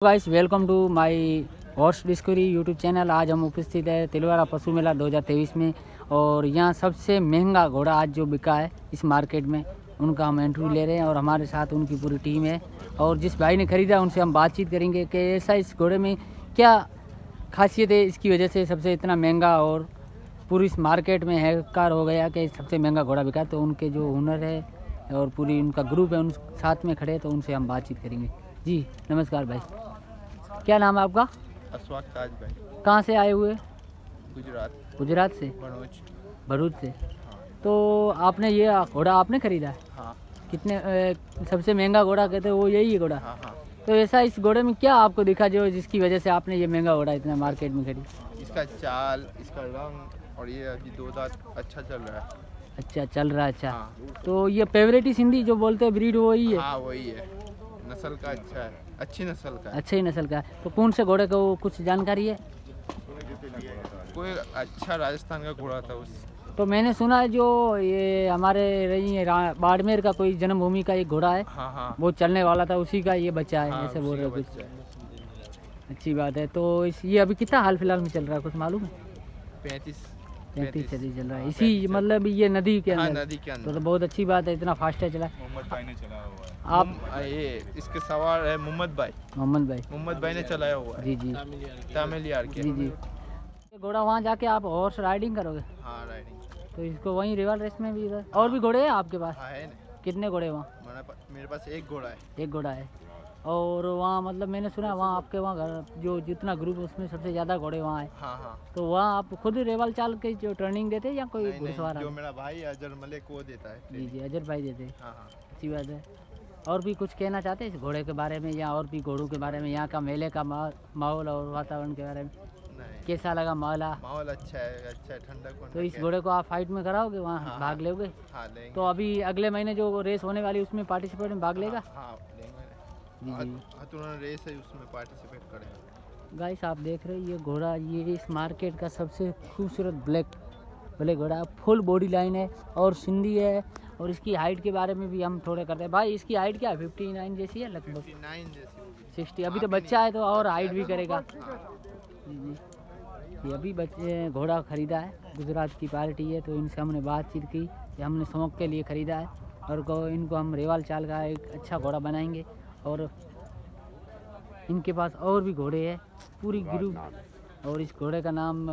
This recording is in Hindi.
Guys welcome to my horse discovery YouTube channel. आज हम उपस्थित है तिलवारा पशु मेला 2023 में और यहाँ सबसे महंगा घोड़ा आज जो बिका है इस मार्केट में उनका हम इंटरव्यू ले रहे हैं और हमारे साथ उनकी पूरी टीम है। और जिस भाई ने ख़रीदा उनसे हम बातचीत करेंगे कि ऐसा इस घोड़े में क्या खासियत है, इसकी वजह से सबसे इतना महंगा और पूरी इस मार्केट में है कार हो गया कि सबसे महंगा घोड़ा बिका। तो उनके जो हुनर है और पूरी उनका ग्रुप है उन साथ में खड़े, तो उनसे हम बातचीत करेंगे। जी नमस्कार भाई, क्या नाम है आपका? अशफाक ताज भाई। कहाँ से आए हुए? गुजरात से, भरूच से। तो आपने ये घोड़ा आपने खरीदा है? हाँ। कितने सबसे महंगा घोड़ा कहते हैं वो यही है घोड़ा? हाँ हाँ। तो ऐसा इस घोड़े में क्या आपको दिखा जो जिसकी वजह से आपने ये महंगा घोड़ा इतना मार्केट में खरीदा? इसका चाल, इसका रंग और ये अभी 2 दांत अच्छा चल रहा है। अच्छा चल रहा है। अच्छा हाँ। तो ये फेवरेट सिंधी जो बोलते हैं ब्रीड वही है? हाँ वही है, नस्ल का अच्छा है, अच्छी नस्ल का है। अच्छी ही नस्ल का है। तो कौन से घोड़े को कुछ जानकारी है? कोई अच्छा राजस्थान का घोड़ा था उस। तो मैंने सुना है जो ये हमारे रही है बाड़मेर का कोई जन्मभूमि का एक घोड़ा है। हाँ हाँ। वो चलने वाला था, उसी का ये बच्चा है। हाँ, ऐसे बोल रहे उसी कुछ। का बच्चा है। अच्छी बात है। तो ये अभी कितना हाल फिलहाल में चल रहा है कुछ मालूम है? 35 चल रहा है। हाँ, इसी 35 मतलब ये नदी के हाँ, अंदर? नदी के अंदर। तो बहुत अच्छी बात है, इतना फास्ट है चला। मोहम्मद भाई ने चलाया हुआ है। आप ये इसके सवार है मोहम्मद भाई ने चलाया हुआ है। जी जी तमिल यार के। जी जी। ये घोड़ा वहाँ जाके आप हॉर्स राइडिंग करोगे? हाँ राइडिंग। तो इसको वहीं रिवर रेस में भी इधर और भी घोड़े हैं आपके पास? हाँ है ना। कितने घोड़े हैं वहाँ? मेरे पास एक घोड़ा है। एक घोड़ा है। और वहाँ मतलब मैंने सुना वहाँ आपके वहाँ घर जो जितना ग्रुप है उसमें सबसे ज़्यादा घोड़े वहाँ है। हाँ हाँ। तो वहाँ आप खुद रेवल चाल के जो ट्रेनिंग देते हैं या कोई नहीं, घुड़सवार? जो मेरा भाई अजर मलिक वो देता है। जी जी अजर भाई देते हैं। हाँ हाँ। अच्छी बात है। और भी कुछ कहना चाहते हैं इस घोड़े के बारे में या और भी घोड़ों के बारे में, यहाँ का मेले का माहौल और वातावरण के बारे में? नहीं, कैसा लगा माहौल अच्छा है ठंडक। तो इस घोड़े को आप फाइट में कराओगे वहाँ? हाँ, भाग लोगे? हाँ लेंगे। तो अभी अगले महीने जो रेस होने वाली उसमें पार्टिसिपेट में भाग लेगा? हाँ लेंगे। जी जी। हथुना रेस है उसमें पार्टिसिपेट करेंगे। गाइस आप देख रहे हैं ये घोड़ा, ये इस मार्केट का सबसे खूबसूरत ब्लैक घोड़ा, फुल बॉडी लाइन है और सिंधी है। और इसकी हाइट के बारे में भी हम थोड़े करते हैं। भाई इसकी हाइट क्या है? 59 जैसी है लगभग? 59 जैसी। 60। अभी तो बच्चा है तो और हाइट भी करेगा। जी जी। ये अभी बच्चे घोड़ा ख़रीदा है, गुजरात की पार्टी है, तो इनसे हमने बातचीत की कि हमने शौक़ के लिए ख़रीदा है और इनको हम रेवाल चाल का एक अच्छा घोड़ा बनाएंगे। और इनके पास और भी घोड़े हैं पूरी ग्रुप, और इस घोड़े का नाम